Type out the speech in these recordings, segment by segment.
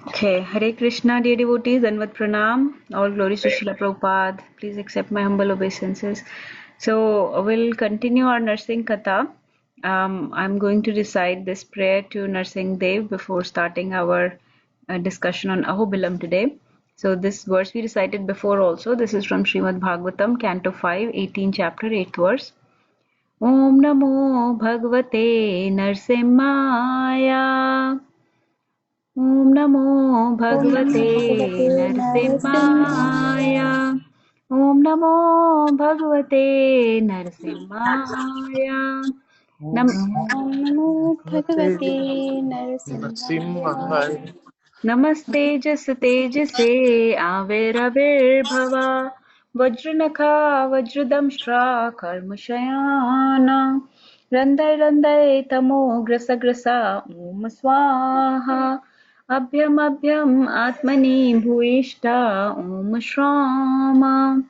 Okay, Hare Krishna, dear devotees, Danvat Pranam, all glories to Srila Prabhupada. Please accept my humble obeisances. So, we'll continue our Narsimha Katha. I'm going to recite this prayer to Narsingh Dev before starting our discussion on Ahobalam today. So, this verse we recited before also. This is from Srimad Bhagavatam, Canto 5, 18 chapter, 8th verse. Om Namo Bhagavate Narsimhaya. ॐ नमो भगवते नरसिंहाय ॐ नमो भगवते नरसिंहाय नम ॐ नमो भगवते नरसिंहाय नमस्तेजस तेजसे आविर्भव वज्रनखा वज्रदंष्ट्रा कर्मशयाना रन्दै रन्दै तमो gross ग्रसा ॐ स्वाहा अभ्यम् आत्मनि भूयिष्ठा ॐ श्रामा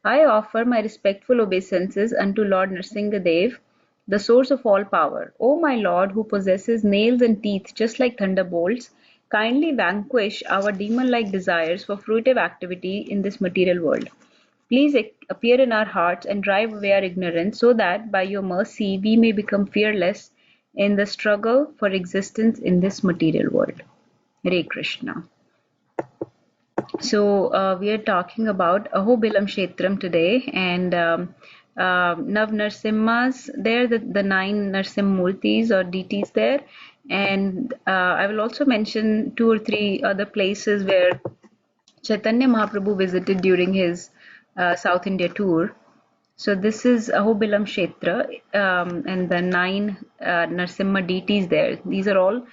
I offer my respectful obeisances unto Lord Nrsingadev, the source of all power. O my Lord, who possesses nails and teeth just like thunderbolts, kindly vanquish our demon-like desires for fruitive activity in this material world. Please appear in our hearts and drive away our ignorance so that by your mercy we may become fearless in the struggle for existence in this material world. Hare Krishna. So we are talking about Ahobilam Kshetram today, and Nav Narsimhas there, the 9 Narsimha or deities there, and I will also mention 2 or 3 other places where Chaitanya Mahaprabhu visited during his South India tour. So this is Ahobilam Kshetra, and the 9 Narsimha deities there. These are all,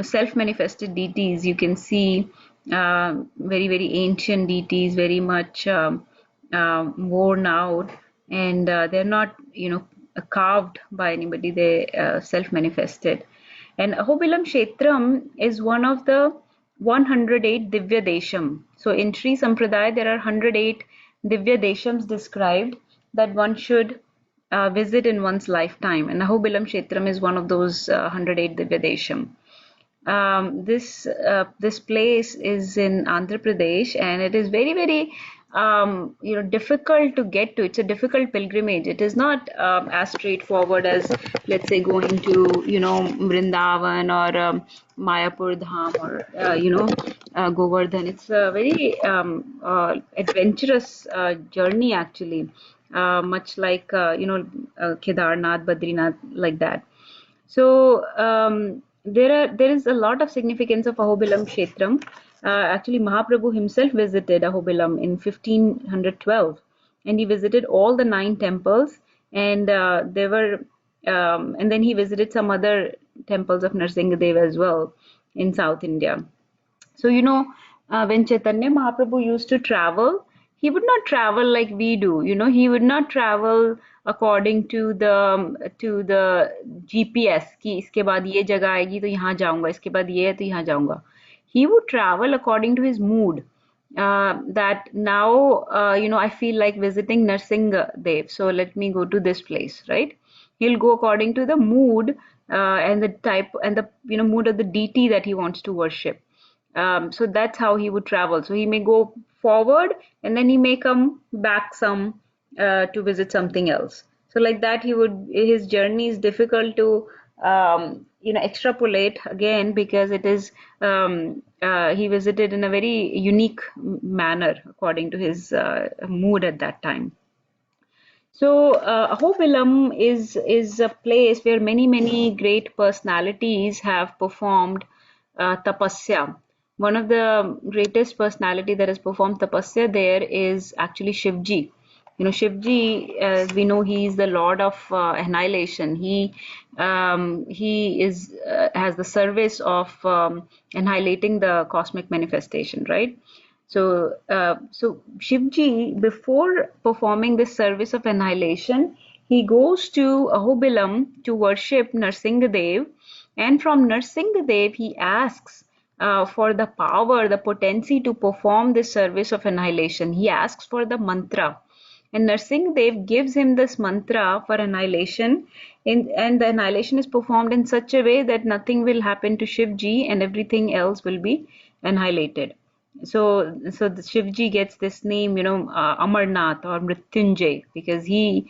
self-manifested deities. You can see very, very ancient deities, very much worn out, and they're not, carved by anybody. They self-manifested. And Ahobilam Kshetram is one of the 108 Divya Desham. So in Sri Sampradaya, there are 108 Divya Deshams described that one should visit in one's lifetime. And Ahobilam Kshetram is one of those 108 Divya Desham. This place is in Andhra Pradesh, and it is very, very difficult to get to. It's a difficult pilgrimage. It is not as straightforward as, let's say, going to Vrindavan or Mayapur Dham or Govardhan. It's a very adventurous journey actually, much like Kedarnath, Badrinath, like that. So there is a lot of significance of Ahobilam Kshetram. Actually, Mahaprabhu himself visited Ahobilam in 1512, and he visited all the 9 temples, and and then he visited some other temples of Narsingadev as well in South India. So, when Chaitanya Mahaprabhu used to travel, he would not travel like we do. He would not travel according to the GPS कि इसके बाद ये जगह आएगी तो यहाँ जाऊंगा, इसके बाद ये है तो यहाँ जाऊंगा. He would travel according to his mood. That now, I feel like visiting Narsinga Dev, so let me go to this place, right? He'll go according to the mood and the type and the mood of the deity that he wants to worship. So that's how he would travel. So he may go forward and then he may come back some to visit something else. So like that, his journey is difficult to extrapolate again, because it is he visited in a very unique manner according to his mood at that time. So Ahobilam is a place where many great personalities have performed tapasya. One of the greatest personality that has performed tapasya there is actually Shivji. Shivji, as we know, he is the Lord of annihilation. He has the service of annihilating the cosmic manifestation, right? So, Shivji, before performing this service of annihilation, he goes to Ahobilam to worship Narsingadev, and from Narsingadev he asks for the power, the potency to perform this service of annihilation. He asks for the mantra. and Narsingh Dev gives him this mantra for annihilation, and the annihilation is performed in such a way that nothing will happen to Shivji and everything else will be annihilated. So the Shivji gets this name, Amarnath or Mrityunjay, because he's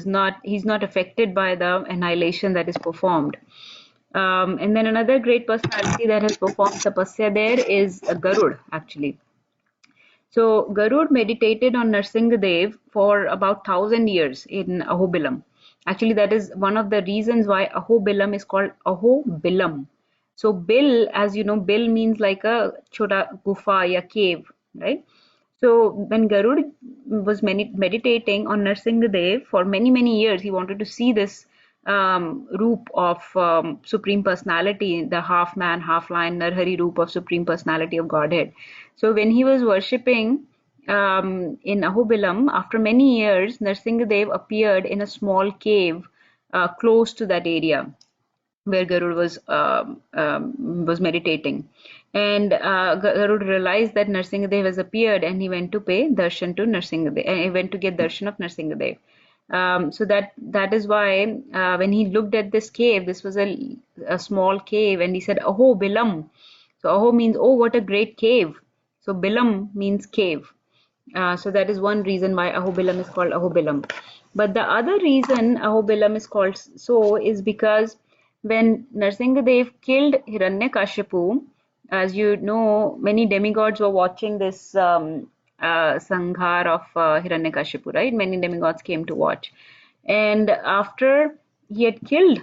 not affected by the annihilation that is performed. And then another great personality that has performed tapasya there is Garud, actually. So Garud meditated on Narsingadev for about 1,000 years in Ahobilam. Actually, that is one of the reasons why Ahobilam is called Ahobilam. So Bil, as you know, Bil means like a chota gufa, ya cave, right? So when Garud was meditating on Narsingadev for many, many years, he wanted to see this roop of Supreme Personality, the half man, half lion, Narhari roop of Supreme Personality of Godhead. So when he was worshipping in Ahobilam, after many years, Narsingadev appeared in a small cave close to that area where Garud was meditating, and Garud realized that Narsingadev has appeared, and he went to pay darshan to Narsingadev. And he went to get darshan of Narsingadev. So that is why when he looked at this cave, this was a small cave, and he said, "Aho Bilam." So Aho means, oh, what a great cave. So Bilam means cave. So that is one reason why Ahobilam is called Ahobilam. But the other reason Ahobilam is called so is because when Narsingadev killed Hiranyakashipu, as you know, many demigods were watching this sanghar of Hiranyakashipu, right? Many demigods came to watch. And after he had killed,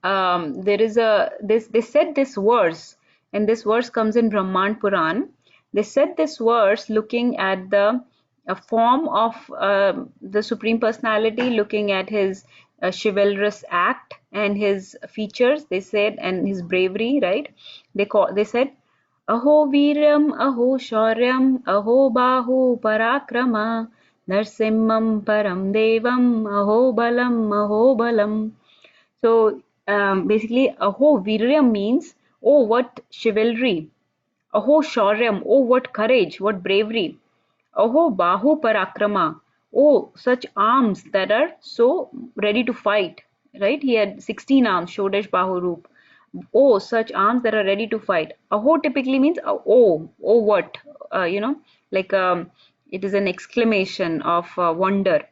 they said this verse, and this verse comes in Brahman Puran. They said this verse looking at the form of the Supreme Personality, looking at his chivalrous act and his features. They said, and his bravery, right? They said, "Aho Viram, Aho Shauryam, Aho Bahu Parakrama, Narsimham Param Devam, Aho Balam, Aho Balam." So basically, Aho Viryam means, oh, what chivalry. Aho Shauryam, oh, what courage, what bravery. Aho Bahu Parakrama, oh, such arms that are so ready to fight. Right? He had 16 arms, Shodesh Bahu Roop. Oh, such arms that are ready to fight. Aho typically means, oh, what? Like it is an exclamation of wonder.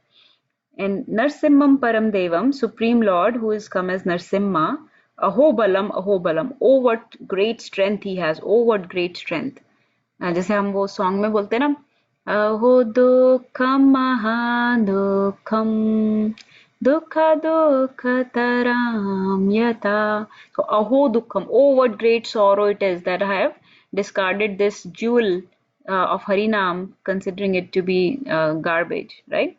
And Narsimham Param Devam, Supreme Lord, who is come as Narsimha, Ahobalam, Ahobalam. Oh, what great strength he has. Oh, what great strength. जैसे हम वो song में बोलते हैं ना, अहो दुखम महादुखम दुख दुखतराम यथा. So aho dukham, oh, what great sorrow it is that I have discarded this jewel of Harinam, considering it to be garbage, right?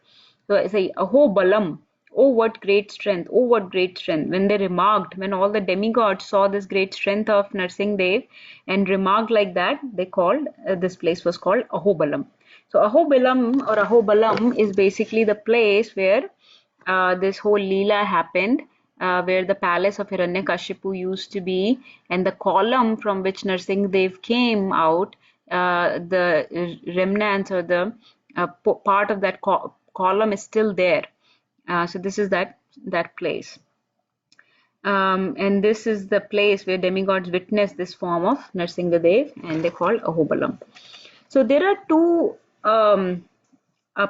So I say, Aho Balam, oh, what great strength, oh, what great strength. When all the demigods saw this great strength of Narsingh Dev and remarked like that, they called, this place was called Ahobalam. So Ahobalam or Ahobalam is basically the place where this whole Leela happened, where the palace of Hiranyakashipu used to be, and the column from which Narsingh Dev came out, the remnants or the part of that column is still there. So this is that place. And this is the place where demigods witness this form of Narsingadev, and they call Ahobalam. So there are two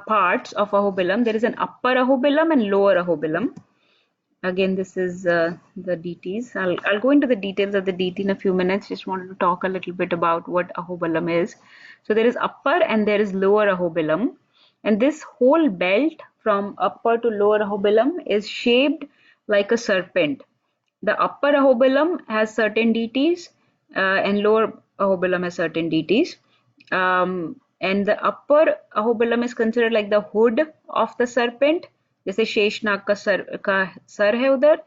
parts of Ahobilam. There is an upper Ahobilam and lower Ahobilam. Again, this is the deities. I'll go into the details of the deity in a few minutes. Just wanted to talk a little bit about what Ahobalam is. So there is upper and there is lower Ahobilam. And this whole belt from upper to lower Ahobilam is shaped like a serpent. The upper Ahobilam has certain deities and lower Ahobilam has certain deities. And the upper Ahobilam is considered like the hood of the serpent. जैसे शेषनाग का sir है उधर,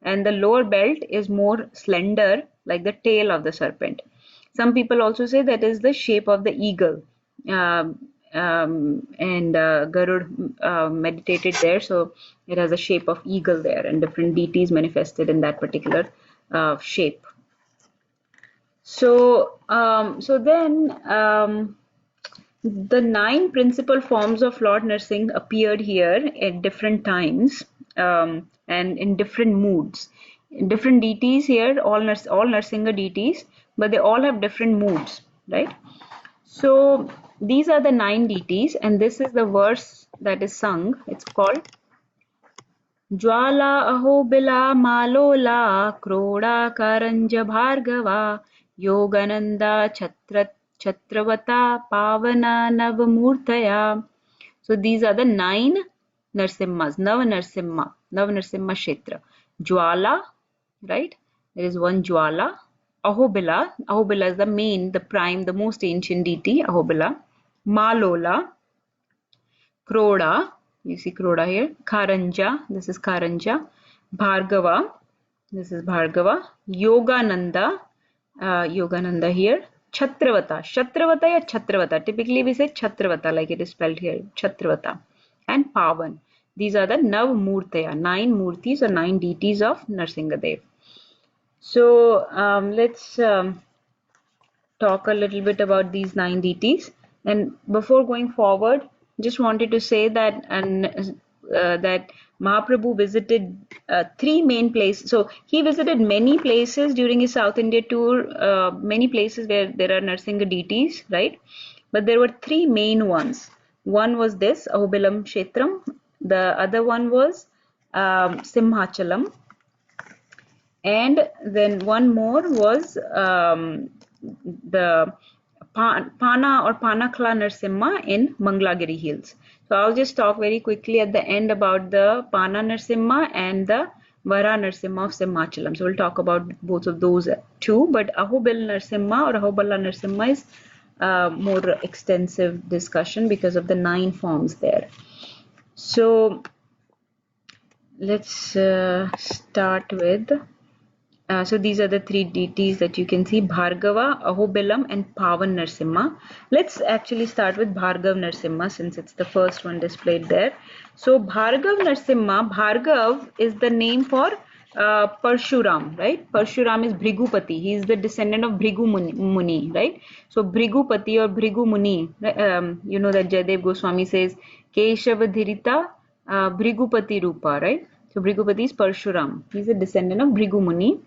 and the lower belt is more slender like the tail of the serpent. Some people also say that is the shape of the eagle, and Garud meditated there, so it has a shape of eagle there, and different deities manifested in that particular shape. So then the 9 principal forms of Lord Narsingh appeared here at different times, and in different moods. Different deities here, all Narsingha deities, but they all have different moods, right? So these are the 9 deities, and this is the verse that is sung. It's called Jwala Ahobila Malola Kroda Karanja Bhargava Yogananda Chatravata Pavana Navamurtaya. So these are the 9 Narsimhas, Nava Narsimha Kshetra. Jwala, right? There is one Jwala. Ahobila. Ahobila is the main, the prime, the most ancient deity, Ahobila. Malola. Kroda, you see Kroda here. Karanja, this is Karanja. Bhargava, this is Bhargava. Yogananda, Yogananda here. Chatravata, Chatravata ya Chatravata. Typically we say Chatravata, like it is spelled here. Chatravata. And Pavan. These are the Nav Murtaya, 9 Murtis or 9 deities of Narsingadev. So let's talk a little bit about these 9 deities. And before going forward, just wanted to say that that Mahaprabhu visited 3 main places. So he visited many places during his South India tour, many places where there are Narsingha deities, right? But there were 3 main ones. One was this, Ahobalam Kshetram. The other one was Simhachalam. And then one more was the Pana or Panakla Narsimha in Mangalagiri Hills. So I'll just talk very quickly at the end about the Pana Narsimha and the Vara Narsimha of Simhachalam. So we'll talk about both of those too. But Ahobil Narsimha or Ahobala Narsimha is more extensive discussion because of the 9 forms there. So let's start with. So these are the 3 deities that you can see: Bhargava, Ahobilam, and Pavan Narsimha. Let's actually start with Bhargav Narsimha since it's the first one displayed there. So Bhargav Narsimha, Bhargav is the name for Parshuram, right? Parshuram is Bhrigupati. He is the descendant of Bhrigu Muni, right? So Bhrigupati or Bhrigu Muni, you know that Jayadev Goswami says Keshava Dhirita Bhrigupati Rupa, right? So Bhrigupati is Parshuram. He is a descendant of Bhrigu Muni.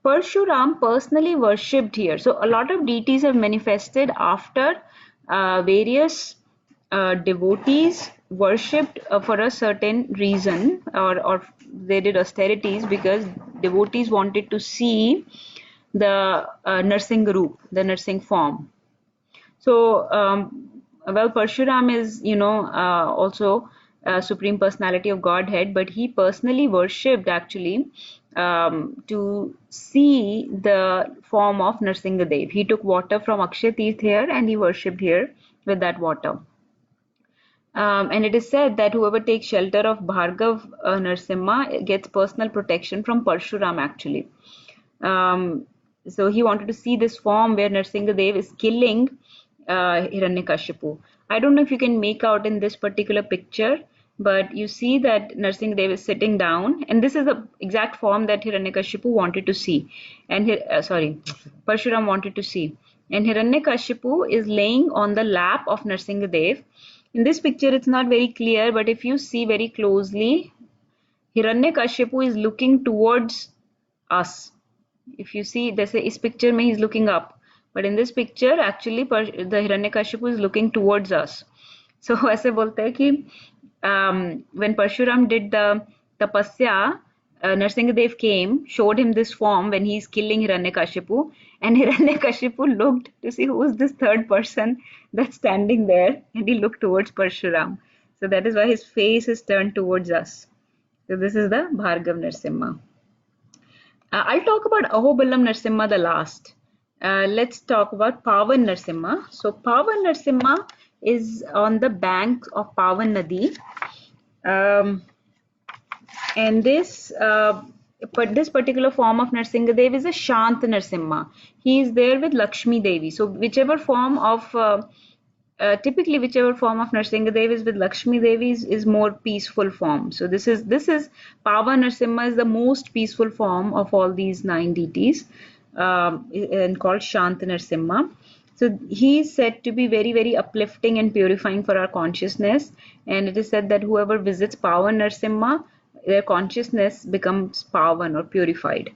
Parshuram personally worshipped here. So a lot of deities have manifested after various devotees worshipped for a certain reason, or they did austerities because devotees wanted to see the Narsingh Roop, the Narsingh form. So, well, Parshuram is, also Supreme Personality of Godhead, but he personally worshipped actually to see the form of Narsingadev. He took water from Akshay Teerth here and he worshipped here with that water. And it is said that whoever takes shelter of Bhargav Narsimha gets personal protection from Parshuram actually. So he wanted to see this form where Narsingadev is killing Hiranyakashipu. I don't know if you can make out in this particular picture, but you see that Narsingadev is sitting down, and this is the exact form that Hiranyakashipu wanted to see, and Parshuram wanted to see. And Hiranyakashipu is laying on the lap of Narsingadev. In this picture, it's not very clear, but if you see very closely, Hiranyakashipu is looking towards us. If you see, this picture, he's looking up. But in this picture, actually, the Hiranyakashipu is looking towards us. So, ऐसे बोलते हैं कि when Parshuram did the tapasya, Narsingadev came, showed him this form when he's killing Hiranyakashipu, and Hiranyakashipu looked to see who is this third person that's standing there, and he looked towards Parshuram. So that is why his face is turned towards us. So this is the Bhargav Narsimha. I'll talk about Ahobalam Narsimha the last. Let's talk about Pavan Narsimha. So Pavan Narsimha is on the banks of Pavan Nadi. And this particular form of Narsingadev is a Shant Narsimha. He is there with Lakshmi Devi. So whichever form of typically whichever form of Narsingadev is with Lakshmi Devi is more peaceful form. So this is Pavan Narsimha is the most peaceful form of all these 9 deities, and called Shant Narsimha. So he is said to be very, very uplifting and purifying for our consciousness. And it is said that whoever visits Pavan Narsimha, their consciousness becomes Pavan or purified.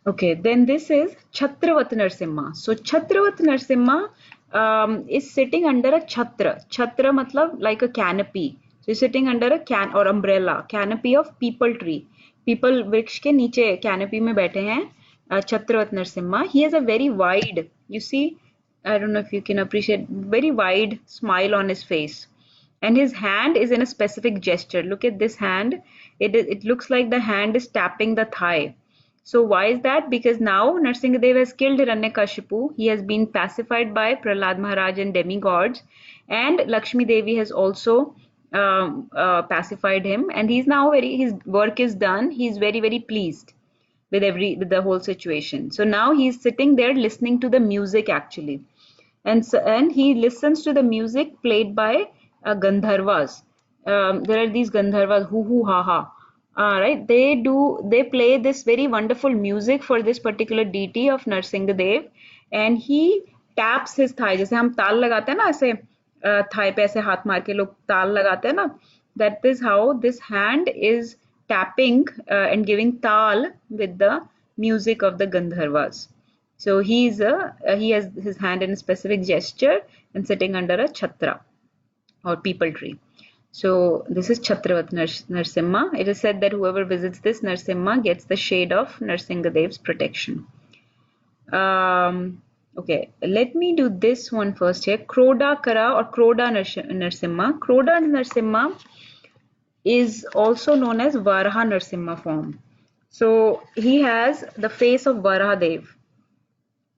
Okay, then this is Chhatravat Narsimha. So Chhatravat Narsimha is sitting under a chhatra. Chhatra matlab like a canopy. So he's sitting under a can or umbrella, canopy of people tree. People वृक्ष के नीचे canopy में बैठे हैं. Chhatravat Narsimha. He has a very wide, you see, I don't know if you can appreciate, very wide smile on his face. And his hand is in a specific gesture. Look at this hand. It looks like the hand is tapping the thigh. So why is that? Because now Narsingadev has killed Hiranyakashipu. He has been pacified by Prahlad Maharaj and demigods, and Lakshmi Devi has also pacified him. And he's now his work is done. He's very, very pleased with the whole situation. So now he's sitting there listening to the music actually, and he listens to the music played by Gandharvas. There are these Gandharvas, hoo hoo ha ha. Right, they play this very wonderful music for this particular deity of Narsingadev, and he taps his thigh. जैसे हम ताल लगाते हैं ना ऐसे thigh पे ऐसे हाथ मार के लोग ताल लगाते हैं ना. That is how this hand is tapping and giving tal with the music of the Gandharvas. So he has his hand in a specific gesture and sitting under a chhatra or people tree. So this is Chhatravat Narsimha. It is said that whoever visits this Narsimha gets the shade of Narsingadev's protection. Okay, let me do this one first here. Kroda Kara or Kroda Narsimha. Kroda Narsimha is also known as Varaha Narsimha form. So he has the face of Varaha Dev.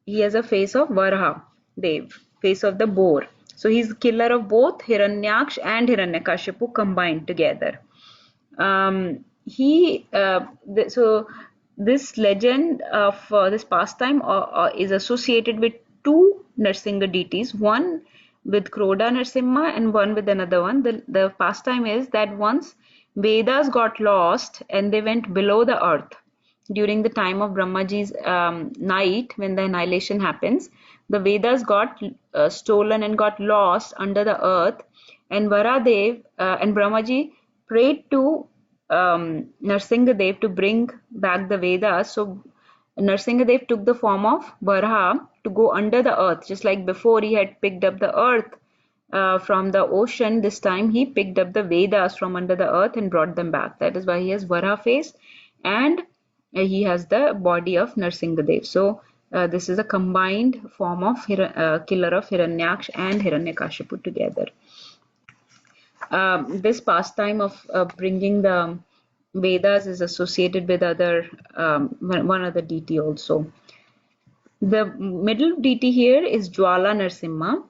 He has a face of Varaha Dev, face of the boar. So he's killer of both Hiranyaksh and Hiranyakashipu combined together. So this legend of this pastime is associated with two Narsinga deities, one with Kroda Narsimha and one with another one. The pastime is that once Vedas got lost and they went below the earth during the time of Brahmaji's night, when the annihilation happens, the Vedas got stolen and got lost under the earth, and Varadev and Brahmaji prayed to Narsingadev to bring back the Vedas. So Narsingadev took the form of Varaha to go under the earth, just like before he had picked up the earth from the ocean. This time he picked up the Vedas from under the earth and brought them back. That is why he has Varaha face and he has the body of Narsingadev. So this is a combined form of killer of Hiranyaksh and Hiranyakashipu together. This pastime of bringing the Vedas is associated with one other deity also. The middle deity here is Jawala Narasimha.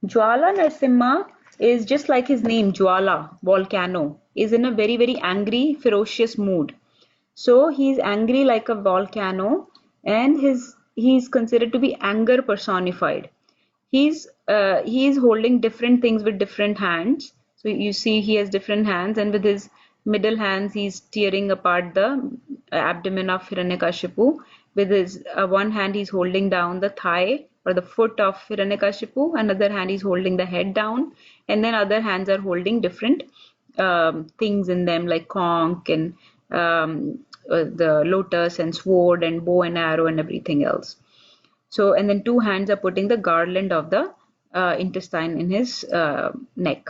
Jawala Narasimha is just like his name, Jawala, volcano, is in a very, very angry, ferocious mood. So he is angry like a volcano, and he is considered to be anger personified. He is holding different things with different hands. So you see he has different hands, and with his middle hands he's tearing apart the abdomen of Hiranyakashipu. With his one hand he's holding down the thigh or the foot of Hiranyakashipu, another hand he's holding the head down, and then other hands are holding different things in them like conch and the lotus and sword and bow and arrow and everything else. So, and then two hands are putting the garland of the intestine in his neck.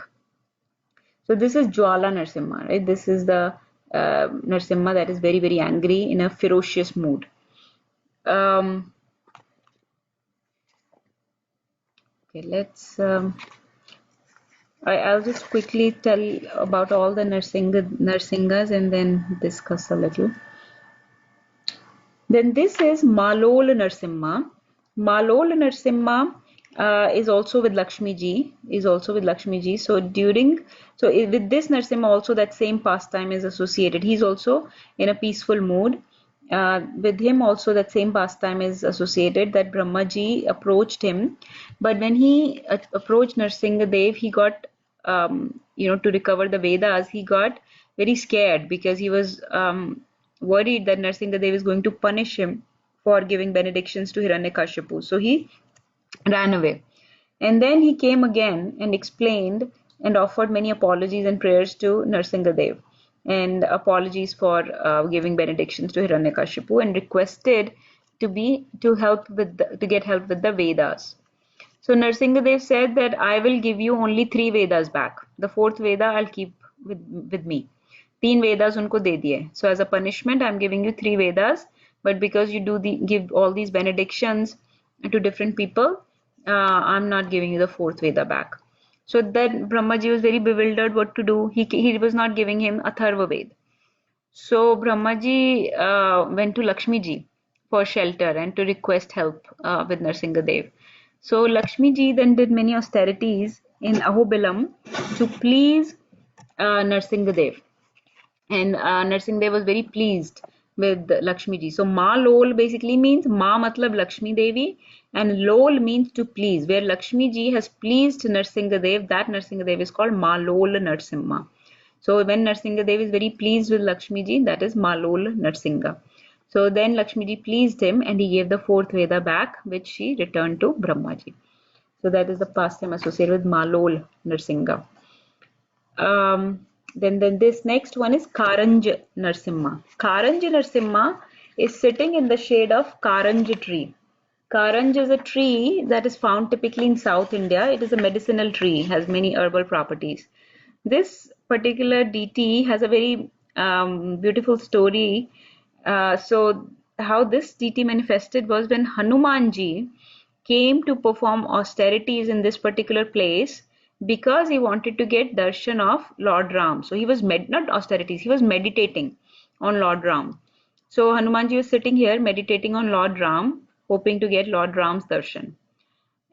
So this is Jawala Narasimha, right? This is the Narasimha that is very, very angry in a ferocious mood. Okay, let's I'll just quickly tell about all the Narsingas and then discuss a little. Then this is Malol Narsimha. Malol Narsimha is also with Lakshmi Ji. So with this Narsimha also that same pastime is associated. He's also in a peaceful mood. With him also that same pastime is associated, that Brahmaji approached him, but when he approached Narsingadev, he got to recover the Vedas, he got very scared because he was worried that Narsingadev is going to punish him for giving benedictions to Hiranyakashipu. So he ran away. And then he came again and explained and offered many apologies and prayers to Narsingadev and apologies for giving benedictions to Hiranyakashipu and requested to get help with the Vedas. So Narsingadev said that I will give you only 3 Vedas back. The 4th Veda I'll keep with me. 3 Vedas unko de diye. So as a punishment, I'm giving you 3 Vedas, but because you give all these benedictions to different people, I'm not giving you the 4th Veda back. So then Brahmaji was very bewildered what to do. He was not giving him Atharva Ved. So Brahmaji went to Lakshmi ji for shelter and to request help with Narsingadev. So Lakshmi ji then did many austerities in Ahobalam to please Narsingadev. And Narsingadev was very pleased with Lakshmi ji. So Ma Lol basically means Ma matlab Lakshmi Devi and Lol means to please. Where Lakshmi ji has pleased Narsingadev, that Narsingadev is called Ma Lol Narsimha. So when Narsingadev is very pleased with Lakshmi ji, that is Malol Narsingha. So then Lakshmi ji pleased him and he gave the 4th Veda back, which she returned to Brahmaji. So that is the pastime associated with Malol Narsingha. Then this next one is Karanj Narsimha. Karanj Narsimha is sitting in the shade of Karanj tree. Karanj is a tree that is found typically in South India. It is a medicinal tree, has many herbal properties. This particular deity has a very beautiful story. So how this deity manifested was when Hanumanji came to perform austerities in this particular place because he wanted to get darshan of Lord Ram. So he was not austerities, he was meditating on Lord Ram. So Hanumanji was sitting here meditating on Lord Ram, hoping to get Lord Ram's darshan.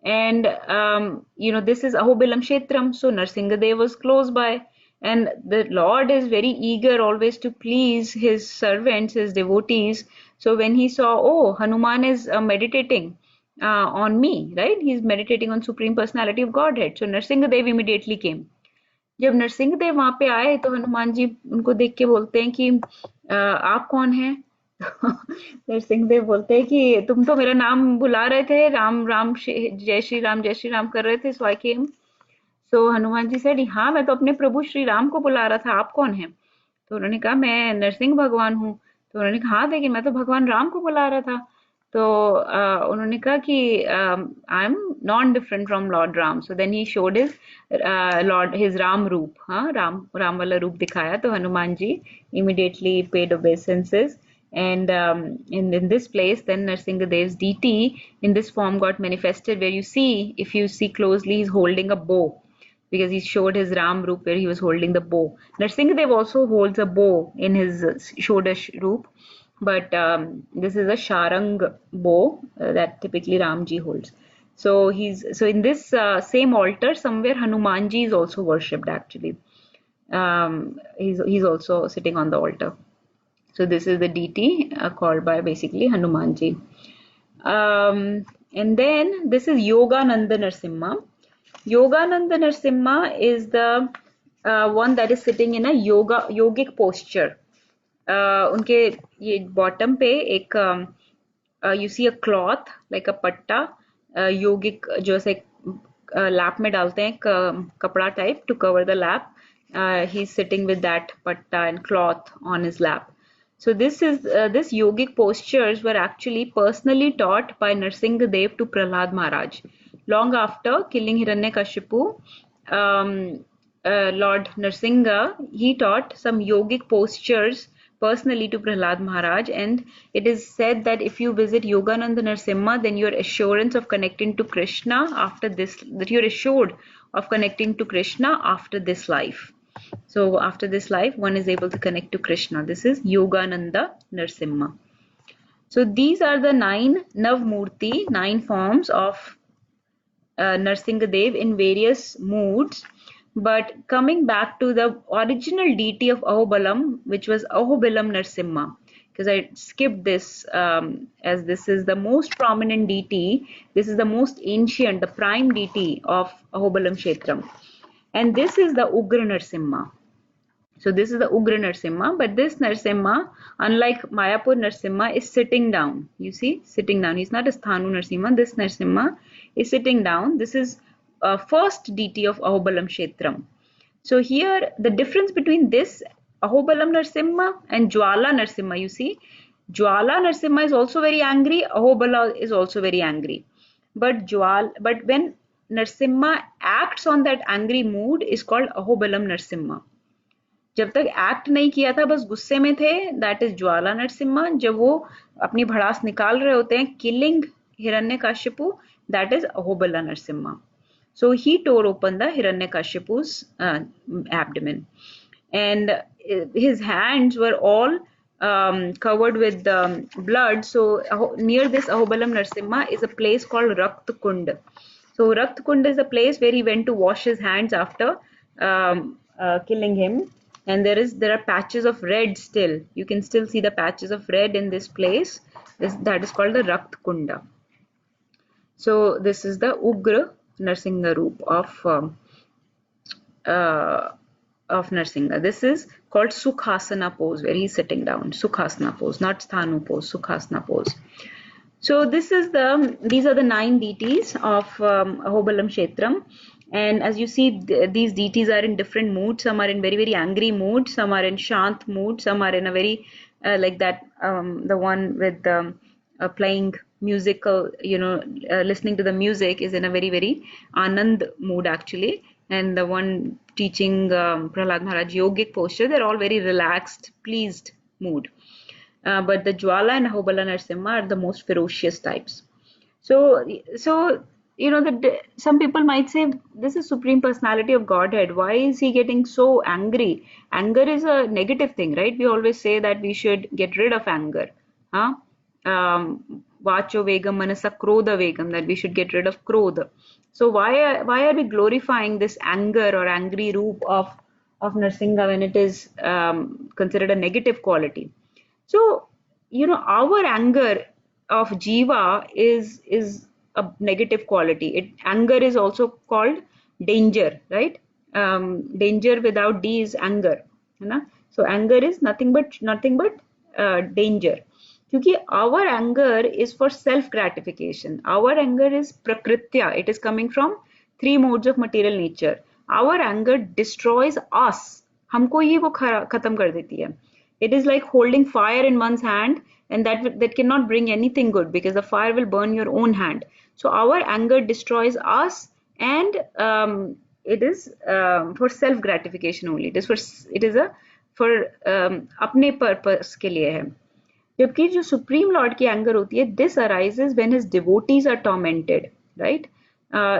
And this is Ahobalam Kshetram, so Narsingadev was close by, and the Lord is very eager always to please his servants, his devotees. So when he saw, oh, Hanuman is meditating on me, right? He's meditating on Supreme Personality of Godhead. So Narsingadev immediately came. जब नरसिंहदेव वहां पे आए तो हनुमान जी उनको देख के बोलते हैं कि आप कौन हैं? नरसिंहदेव बोलते हैं कि तुम तो मेरा नाम बुला रहे थे, राम राम जय श्री राम कर रहे थे, सो आई केम. सो हनुमान जी सेड, हाँ मैं तो अपने प्रभु श्री राम को बुला रहा था, आप कौन हैं? तो उन्होंने कहा मैं नरसिंह भगवान हूँ. तो उन्होंने कहा हाँ लेकिन मैं तो भगवान राम को बुला रहा था. तो उन्होंने कहा कि I am non different from lord Ram. So then he showed his Ram रूप, हाँ राम वाला रूप दिखाया. तो Hanuman ji immediately paid obeisances. And in this place, then Narsingadev's deity in this form got manifested, where if you see closely, he's holding a bow, because he showed his Ram Roop where he was holding the bow. Narsingadev also holds a bow in his Shodash Roop, but this is a Sharang bow that typically Ramji holds. So in this same altar somewhere Hanumanji is also worshipped actually. He's also sitting on the altar. So this is the deity called by basically Hanumanji. And then this is Yogananda Narsimha. Yogananda Narsimha is the one that is sitting in a yogic posture. उनके ये bottom पे एक you see a cloth like a patta, yogic जो ऐसे lap में डालते हैं कपड़ा type to cover the lap. He's sitting with that patta and cloth on his lap. So this yogic postures were actually personally taught by Narsingadev to Prahlad Maharaj. Long after killing Hiranyakashipu, Lord Narsingha, he taught some yogic postures personally to Prahlad Maharaj, and it is said that if you visit Yogananda Narsimha, then your assurance of connecting to Krishna that you're assured of connecting to Krishna after this life. So after this life, one is able to connect to Krishna. This is Yogananda Narsimha. So these are the 9 Navmurti, 9 forms of Narsingadev in various moods. But coming back to the original deity of Ahobalam, which was Ahobalam Narsimha, because I skipped this as this is the most prominent deity. This is the most ancient, the prime deity of Ahobalam Kshetram. And this is the Ugra Narsimha. So this is the Ugra Narsimha, but this Narsimha, unlike Mayapur Narsimha, is sitting down. You see, sitting down. He's not a Sthanu Narsimha. This Narsimha is sitting down. This is first deity of Ahobalam Kshetram. So here, the difference between this Ahobalam Narsimha and Jawala Narasimha, you see, Jawala Narasimha is also very angry. Ahobala is also very angry. But when Narasimha acts on that angry mood, is called Ahobalam Narasimha. जब तक act नहीं किया था, बस गुस्से में थे, that is ज्वाला नरसिम्हा. जब वो अपनी भड़ास निकाल रहे होते हैं, killing Hiranyakashipu, that is Ahobala Narasimha. So he tore open the Hiranyakashipu's abdomen, and his hands were all covered with blood. So near this Ahobalam Narsimha is a place called Rakt Kund. So Rakt Kund is a place where he went to wash his hands after killing him, and there are patches of red still. You can still see the patches of red in this place. That is called the Rakt Kunda. So this is the Ugra Narsingha Roop of Narsingha. This is called Sukhasana Pose, where he's sitting down. Sukhasana Pose, not Sthanu Pose, Sukhasana Pose. So these are the 9 deities of Ahobalam Kshetram. And as you see, these deities are in different moods. Some are in very, very angry mood. Some are in shant mood. Some are in a very, like that, the one with playing musical, listening to the music is in a very, very Anand mood actually. And the one teaching Prahlad Maharaj yogic posture, they're all very relaxed, pleased mood. But the Jwala and Ahobala Narasimha are the most ferocious types. So some people might say, this is Supreme Personality of Godhead. Why is he getting so angry? Anger is a negative thing, right? We always say that we should get rid of anger. Vacho vegam manasa krodha vegam, that we should get rid of krodha. So why are we glorifying this anger or angry roop of Narsingha when it is considered a negative quality? So, our anger of Jiva is a negative quality. Anger is also called danger, right? Danger without D is anger. So anger is nothing but danger. Because our anger is for self-gratification. Our anger is prakritya. It is coming from 3 modes of material nature. Our anger destroys us. हमको ही वो खत्म कर देती है. It is like holding fire in one's hand, and that cannot bring anything good, because the fire will burn your own hand. So our anger destroys us, and it is for self gratification only. It is for अपने purpose के लिए है. जबकि जो supreme Lord की anger होती है, this arises when his devotees are tormented, right?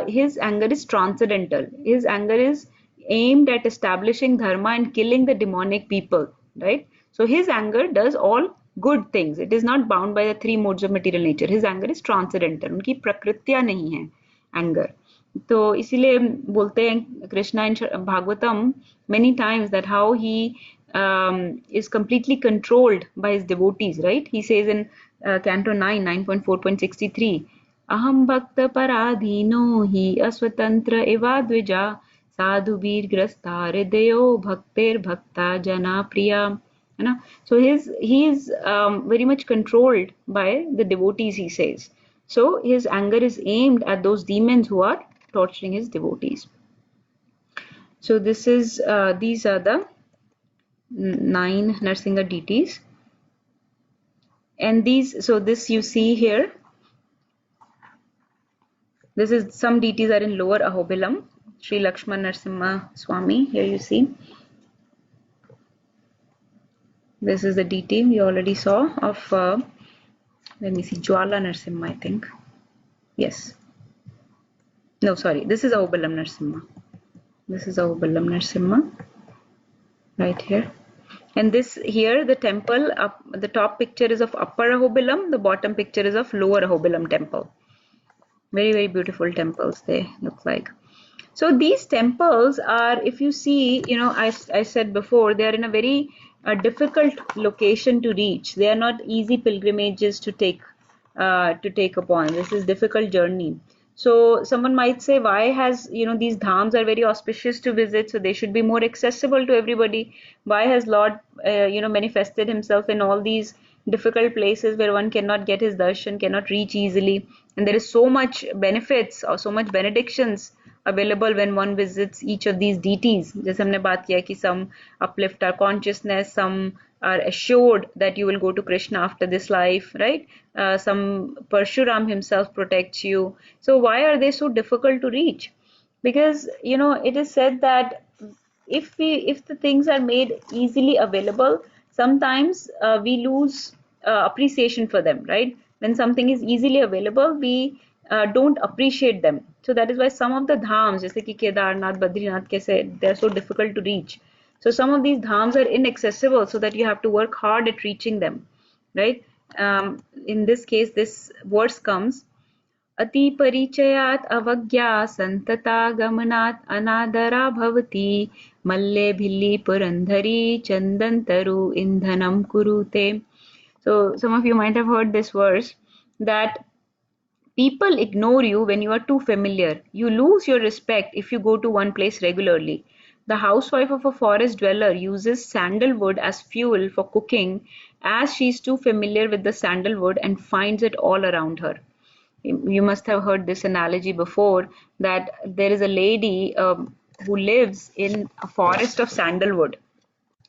His anger is transcendental. His anger is aimed at establishing dharma and killing the demonic people, right? So his anger does all good things. It is not bound by the 3 modes of material nature. His anger is transcendental. उनकी प्रकृतियां नहीं है anger. तो इसीलिए बोलते हैं Krishna in Bhagavatam many times that how he is completely controlled by his devotees, right? He says in Canto 9, 9.4.63, Aham bhakta paradhino hi aswatantra eva dvija sadhu bir grasta hridayo bhakter bhakta jana priya. So he is very much controlled by the devotees, he says. So his anger is aimed at those demons who are torturing his devotees. So these are the 9 Narsingha deities, and this you see here. This is some deities are in lower Ahobilam. Sri Lakshman Narsimha Swami. Here you see. This is the deity we already saw of. Let me see, Jawala Narasimha, I think. Yes. No, sorry. This is Ahobalam Narasimha. This is Ahobalam Narasimha. Right here. And this here, the temple, the top picture is of Upper Ahobilam, the bottom picture is of Lower Ahobilam temple. Very, very beautiful temples they look like. So these temples are, if you see, I said before, they are in a very difficult location to reach. They are not easy pilgrimages to take upon. This is difficult journey. So someone might say, why has, these dhams are very auspicious to visit, so they should be more accessible to everybody. Why has Lord, manifested himself in all these difficult places where one cannot get his darshan, cannot reach easily? And there is so much benefits or so much benedictions available when one visits each of these deities. जैसे हमने बात किया कि some uplift our consciousness, some are assured that you will go to Krishna after this life, right? Some Parshuram himself protects you. So why are they so difficult to reach? Because it is said that if the things are made easily available, sometimes we lose appreciation for them, right? When something is easily available, we don't appreciate them. So that is why some of the dhams, जैसे कि केदारनाथ, बद्रीनाथ, कैसे they are so difficult to reach. So some of these dhams are inaccessible, so that you have to work hard at reaching them, right? In this case, this verse comes, अतिपरिचयात् अवज्ञा सन्ततागमनात् अनादरा भवति मल्ले भिल्ली पुरंधरी चंदनतरु इंधनम कुरुते. So some of you might have heard this verse, that people ignore you when you are too familiar. You lose your respect if you go to one place regularly. The housewife of a forest dweller uses sandalwood as fuel for cooking, as she is too familiar with the sandalwood and finds it all around her. You must have heard this analogy before, that there is a lady who lives in a forest of sandalwood.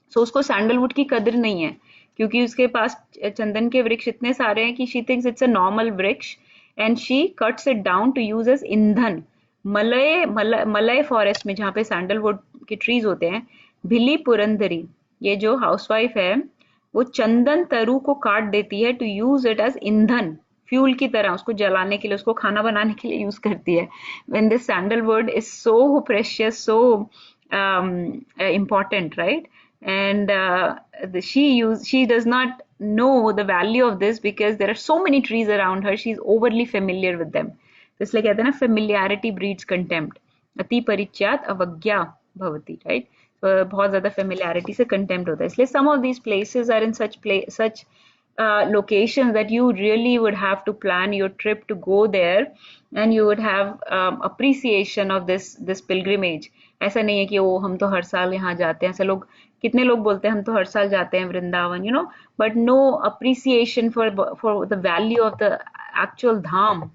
So उसको sandalwood की कदर नहीं है, क्योंकि उसके पास चंदन के वृक्ष इतने सारे हैं कि she thinks it's a normal वृक्ष, and she cuts it down to use as ईंधन. मलय फॉरेस्ट में जहाँ पे सैंडलवुड के ट्रीज होते हैं, भिली पुरंदरी, ये जो हाउसवाइफ है, वो चंदन तरु को काट देती है टू यूज इट एज ईंधन, फ्यूल की तरह, उसको जलाने के लिए, उसको खाना बनाने के लिए यूज करती है. When this sandalwood is so precious, so important, right? And she does not know the value of this because there are so many trees around her. She's overly familiar with them. इसलिए कहते हैं ना, familiarity breeds contempt. अति परिचयात अवज्ञा भवति, right? So बहुत ज्यादा familiarity से contempt होता है. इसलिए some of these places are in such locations that you really would have to plan your trip to go there, and you would have appreciation of this pilgrimage. ऐसा नहीं है कि वो हम तो हर साल यहाँ जाते हैं. ऐसे लोग, कितने लोग बोलते हैं हम तो हर साल जाते हैं Vrindavan, but no appreciation for the value of the actual dham,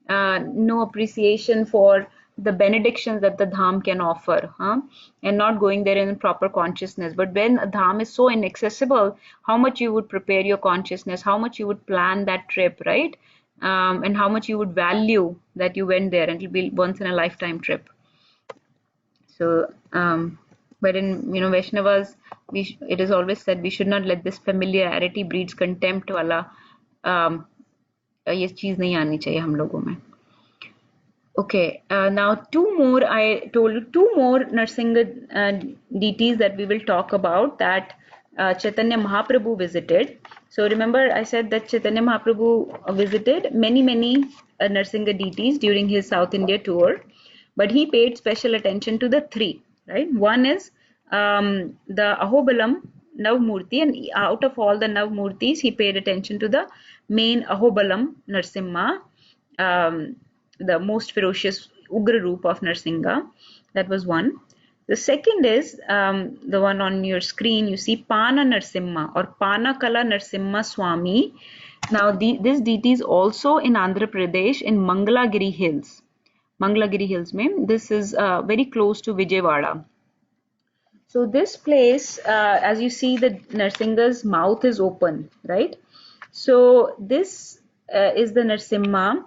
no appreciation for the benedictions that the dham can offer, and not going there in proper consciousness. But when a dham is so inaccessible, how much you would prepare your consciousness, how much you would plan that trip, right? And how much you would value that you went there, and it will be once in a lifetime trip. So, but in Vaishnavas, it is always said we should not let this familiarity breeds contempt वाला ये चीज नहीं आनी चाहिए हम लोगों में. Okay, now I told you two more Narsimha deities that we will talk about, that Chaitanya Mahaprabhu visited. So remember I said that Chaitanya Mahaprabhu visited many Narsimha deities during his South India tour, but he paid special attention to the three, right? One is the Ahobalam Navmurti, and out of all the Navmurtis, he paid attention to the main Ahobalam Narsimha, the most ferocious Ugra Roop of Narsimha. That was one. The second is the one on your screen. You see Pana Narsimha or Panakala Narsimha Swami. Now this deity is also in Andhra Pradesh in Mangalagiri Hills. Mangalagiri Hills mein. This is very close to Vijayawada. So this place, as you see, the Narsimha's mouth is open, right? So this is the Narsimha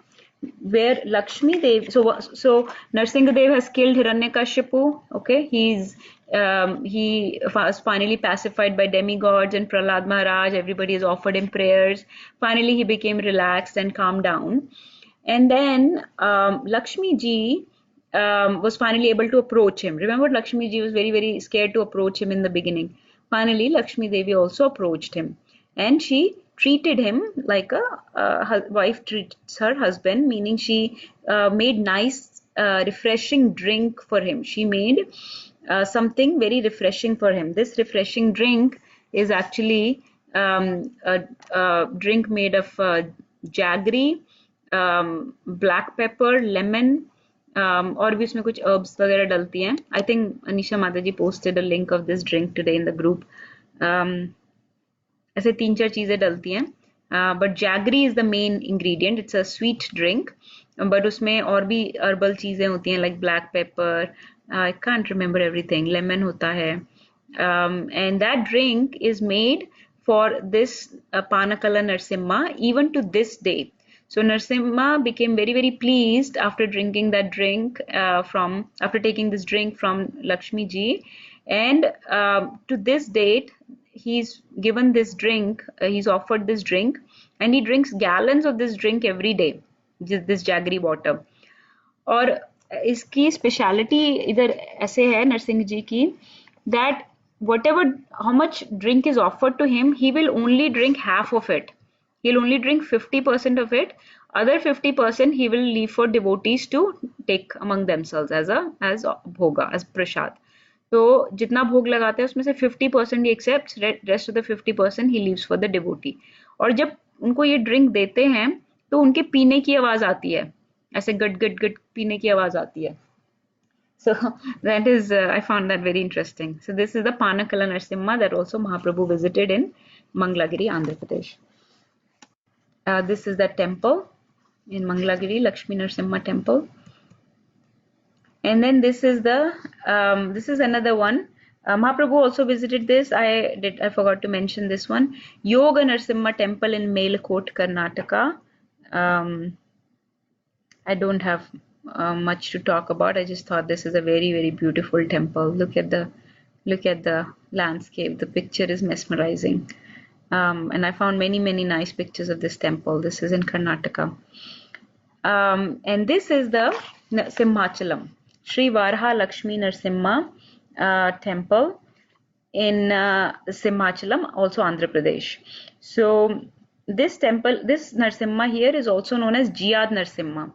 where Lakshmi Devi. So Narsimha Dev has killed Hiranyakashipu. Okay, he was finally pacified by demigods and Prahlad Maharaj. Everybody has offered him prayers. Finally, he became relaxed and calmed down. And then Lakshmi Ji was finally able to approach him. Remember, Lakshmi Ji was very scared to approach him in the beginning. Finally, Lakshmi Devi also approached him, and she treated him like a wife treats her husband, meaning she made nice, refreshing drink for him. She made something very refreshing for him. This refreshing drink is actually a drink made of jaggery, black pepper, lemon, और भी उसमें कुछ herbs वगैरह डलती हैं. I think Anisha माता जी posted a link of this drink today in the group. ऐसे 3-4 चीजें डलती हैं. But jaggery is the main ingredient. It's a sweet drink, but उसमें और भी हर्बल चीजें होती हैं like black pepper, I can't remember everything, lemon होता है. And that drink is made for this Panakala Narsimha even to this day. So Narsimha became very, very pleased after drinking that drink after taking this drink from Lakshmi ji, and to this date he's given this drink, he's offered this drink, and he drinks gallons of this drink every day, this jaggery water. और इसकी speciality इधर ऐसे है नरसिंह जी की, that whatever how much drink is offered to him, he will only drink half of it. He'll only drink 50% of it. Other 50% he will leave for devotees to take among themselves as bhoga, as prasad. तो जितना भोग लगाते हैं उसमें से 50% he accepts, rest of the 50% he leaves for the devotee. और जब उनको ये ड्रिंक देते हैं तो उनके पीने की आवाज आती है, ऐसे गट गट गट पीने की आवाज आती है. So that is, I found that very interesting. So this is the Panakala Narsimha that also Mahaprabhu visited in Mangalagiri, Andhra Pradesh. This is the temple in Mangalagiri, Lakshmi Narsimha Temple. And then this is this is another one. Mahaprabhu also visited this. I forgot to mention this one. Yoga Narsimha Temple in Melkot, Karnataka. I don't have much to talk about. I just thought this is a very, very beautiful temple. Look at the landscape. The picture is mesmerizing. And I found many, many nice pictures of this temple. This is in Karnataka. And this is the Simhachalam, Sri Varha Lakshmi Narsimha Temple in Simhachalam, also Andhra Pradesh. So this temple, this Narsimha here is also known as Jiyad Narsimha.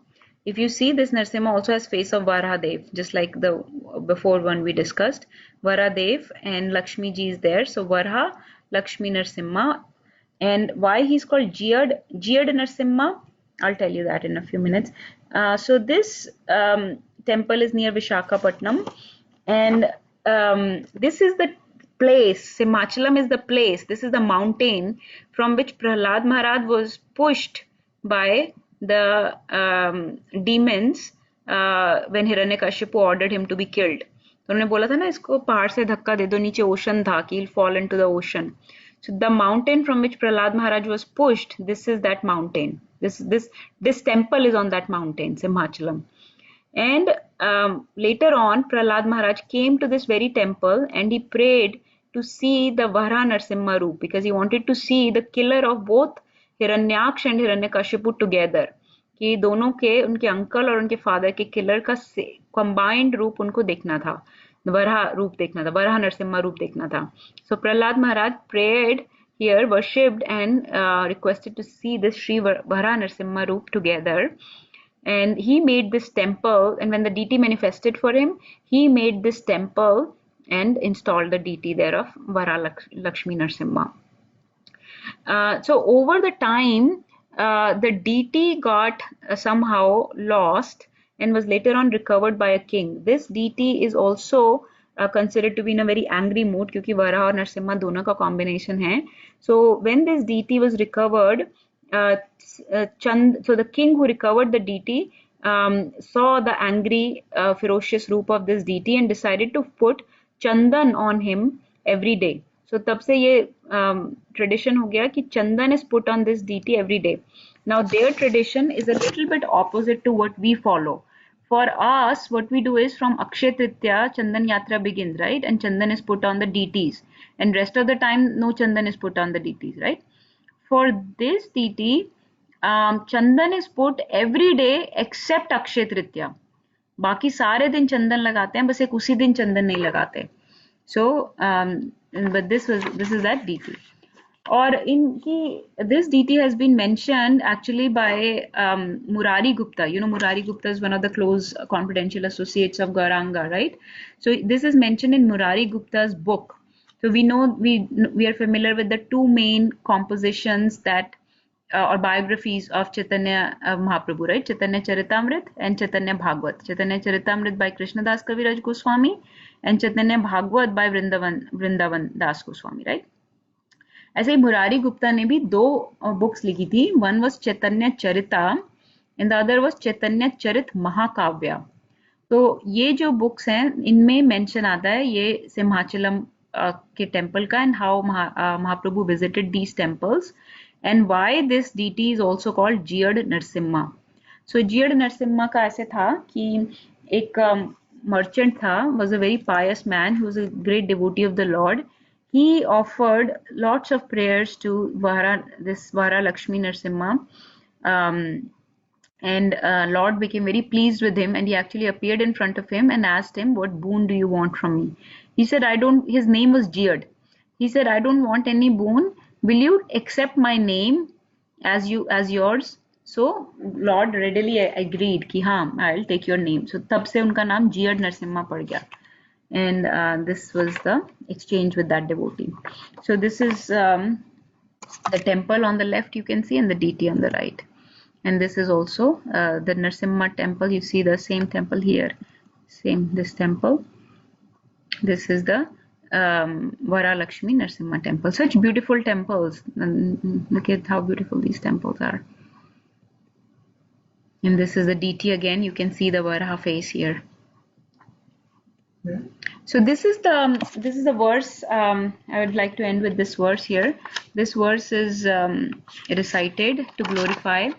If you see, this Narsimha also has face of Varahadev, just like the before one we discussed. Varahadev and Lakshmi ji is there. So Varha Lakshmi Narsimha. And why he's called Jiyad Narsimha, I'll tell you that in a few minutes. So this temple is near Vishakhapatnam, and this is the place. Simhachalam is the place. This is the mountain from which Prahlad Maharaj was pushed by the demons when Hiranyakashipu ordered him to be killed. तो उन्होंने बोला था ना, इसको पहाड़ से धक्का दे दो, नीचे ocean था, कि he'll fall into the ocean. So the mountain from which Prahlad Maharaj was pushed, this is that mountain. This temple is on that mountain, Simhachalam. And later on, Prahlad Maharaj came to this very temple and he prayed to see the Vara Narsimha Roop, because he wanted to see the killer of both Hiranyaksha and Hiranyakashipu together, कि दोनों के, उनके uncle और उनके father के killer का combined रूप उनको देखना था, वराह रूप देखना था, वराह नरसिम्हा रूप देखना था. सो प्रहलाद महाराज प्रेयर्ड here, worshipped and requested to see this Sri Vara Narasimha Roop together, and he made this temple, and when the deity manifested for him, he made this temple and installed the deity there of Vara Lakshmi Narasimha. So over the time, the deity got somehow lost and was later on recovered by a king. This deity is also considered to be in a very angry mood, क्योंकि वराह और नरसिम्हा दोनों का combination है. So when this deity was recovered, so the king who recovered the deity saw the angry, ferocious roop of this deity and decided to put chandan on him every day. So तब से ये tradition हो गया कि chandan is put on this deity every day. Now their tradition is a little bit opposite to what we follow. For us, what we do is from Akshay Tritiya, Chandan Yatra begins, right? And Chandan is put on the deities. And rest of the time, no Chandan is put on the deities, right? For this deity, Chandan is put every day except Akshay Tritiya. बाकी सारे दिन चंदन लगाते हैं, बस एक उसी दिन चंदन नहीं लगाते. So, but this is that deity. Or this deity has been mentioned actually by Murari Gupta. You know, Murari Gupta is one of the close confidential associates of Gauranga, right? So this is mentioned in Murari Gupta's book. So we know, we are familiar with the two main compositions that or biographies of Chaitanya Mahaprabhu, right? Chaitanya Charitamrit and Chaitanya Bhagwat. Chaitanya Charitamrit by Krishnadas Kaviraj Goswami and Chaitanya Bhagwat by Vrindavan Das Goswami, right? ऐसे ही मुरारी गुप्ता ने भी दो books लिखी थी. One was Chaitanya Charita and the other was Chaitanya Charita Mahakavya. तो ये जो books हैं इनमें मेंशन आता है ये सिंहाचलम के टेम्पल का and how Mahaprabhu visited these temples and why this deity is also called Jiyad Narasimha. So Jiyad Narasimha का ऐसे था कि एक merchant था, was a very pious man who was a great devotee of the Lord. He offered lots of prayers to this Vara Lakshmi Narsimha, and Lord became very pleased with him, and he actually appeared in front of him and asked him, "What boon do you want from me?" He said, "I don't." His name was Jiyad. He said, "I don't want any boon. Will you accept my name as yours?" So Lord readily agreed कि हाँ, I'll take your name. So तब से उनका नाम जियड नरसिम्हा पड़ गया. And this was the exchange with that devotee. So this is the temple on the left you can see and the deity on the right. And this is also the Narsimha temple. You see the same temple here. This temple. This is the Vara Lakshmi Narsimha temple. Such beautiful temples. And look at how beautiful these temples are. And this is the deity again. You can see the Varaha face here. So this is the verse. I would like to end with this verse here. This verse is recited to glorify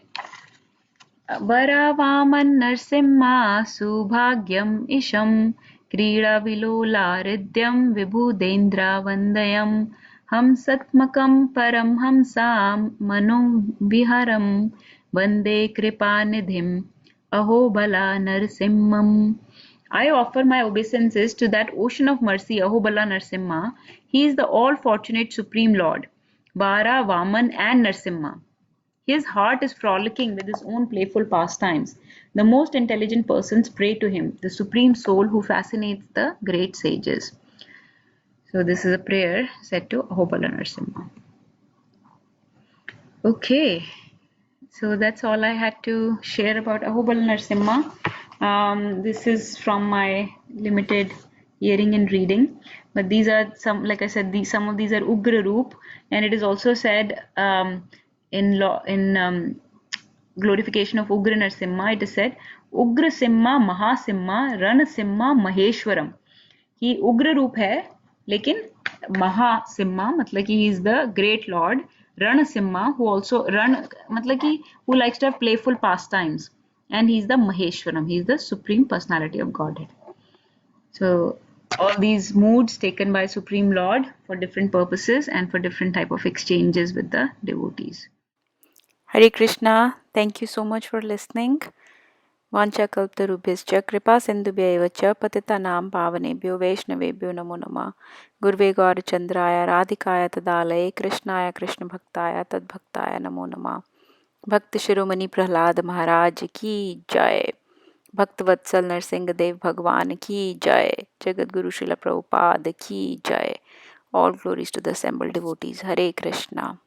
Varavaman Narsimha Subhagyam Isham Krida Vilola Ridyam Vibhudendra Vandayam Hamsatmakam Param Hamsam Mano Viharam Vande Kripanidhim Ahobala Narasimham. I offer my obeisances to that ocean of mercy, Ahobala Narasimha. He is the all-fortunate Supreme Lord, Vara, Vaman and Narasimha. His heart is frolicking with his own playful pastimes. The most intelligent persons pray to him, the Supreme Soul who fascinates the great sages. So this is a prayer said to Ahobala Narasimha. Okay. So that's all I had to share about Ahobala Narasimha. This is from my limited hearing and reading, but these are some, like I said, some of these are Ugra Roop, and it is also said in glorification of Ugra Narasimha, it is said Ugra Simha Mahasimha Ranasimha Maheshwaram. He Ugra Roop hai, lekin Mahasimha मतलब कि he is the great Lord. Ranasimha who also मतलब कि who likes to have playful pastimes. And he is the Maheshwaram. He is the Supreme Personality of Godhead. So all these moods taken by Supreme Lord for different purposes and for different type of exchanges with the devotees. Hare Krishna. Thank you so much for listening. वाञ्छाकल्पतरुभ्यश्च कृपासिन्धुभ्य एव च पतितानां पावनेभ्यो वैष्णवेभ्यो नमो नमः. गुरुवे गौरचन्द्राय राधिकाय तदालये कृष्णाय कृष्णभक्ताय तद्भक्ताय नमो नमः. भक्त शिरोमणि प्रहलाद महाराज की जय. भक्तवत्सल नरसिंह देव भगवान की जय. जगत गुरु श्रील प्रभुपाद की जय. All glories to the assembled devotees. Hare Krishna.